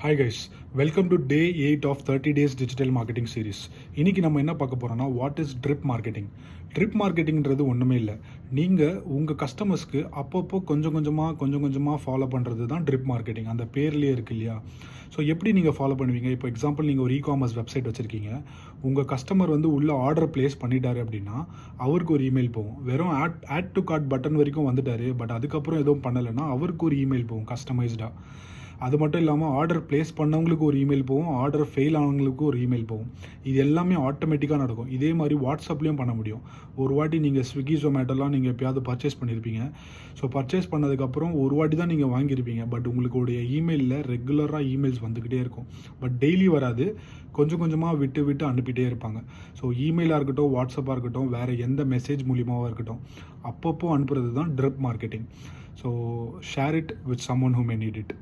Hi guys, welcome to day 8 of 30 days digital marketing series. இன்றைக்கி நம்ம என்ன பார்க்க போகிறோம்னா, what is drip marketing. Drip மார்க்கெட்டிங்கிறது ஒன்றுமே இல்லை. நீங்கள் உங்கள் கஸ்டமர்ஸ்க்கு அப்பப்போ கொஞ்சம் கொஞ்சமாக ஃபாலோ பண்ணுறது தான் ட்ரிப் மார்க்கெட்டிங். அந்த பேர்லேயே இருக்குது இல்லையா? ஸோ எப்படி நீங்கள் ஃபாலோ பண்ணுவீங்க? இப்போ எக்ஸாம்பிள் நீங்கள் ஒரு இ-காமர்ஸ் வெப்சைட் வச்சுருக்கீங்க. உங்கள் கஸ்டமர் வந்து உள்ள ஆர்டர் ப்ளேஸ் பண்ணிட்டாரு அப்படின்னா அவருக்கு ஒரு இமெயில் போகும். வெறும் ஆட் டு கார்ட் பட்டன் வரைக்கும் வந்துட்டார், பட் அதுக்கப்புறம் எதுவும் பண்ணலைன்னா அவருக்கு ஒரு இமெயில் போகும் கஸ்டமைஸ்டாக. அது மட்டும் இல்லாமல் ஆர்டர் ப்ளேஸ் பண்ணவங்களுக்கு ஒரு இமெயில் போகும், ஆர்டர் ஃபெயில் ஆனவங்களுக்கு ஒரு இமெயில் போகும். இது எல்லாமே ஆட்டோமேட்டிக்காக நடக்கும். இதே மாதிரி வாட்ஸ்அப்லேயும் பண்ண முடியும். ஒரு வாட்டி நீங்கள் ஸ்விக்கி ஜொமேட்டோலாம் நீங்கள் எப்போயாவது பர்ச்சேஸ் பண்ணியிருப்பீங்க. ஸோ பர்ச்சேஸ் பண்ணதுக்கப்புறம் ஒரு வாட்டி தான் நீங்கள் வாங்கியிருப்பீங்க. பட் உங்களுடைய இமெயிலில் ரெகுலராக இமெயில்ஸ் வந்துக்கிட்டே இருக்கும். பட் டெய்லி வராது, கொஞ்சமாக விட்டு அனுப்பிட்டே இருப்பாங்க. ஸோ இமெயிலாக இருக்கட்டும், வாட்ஸ்அப்பாக இருக்கட்டும், வேறு எந்த மெசேஜ் மூலியமாகவும் இருக்கட்டும், அப்பப்போ அனுப்புறது தான் trip marketing. So share it with someone who May need it.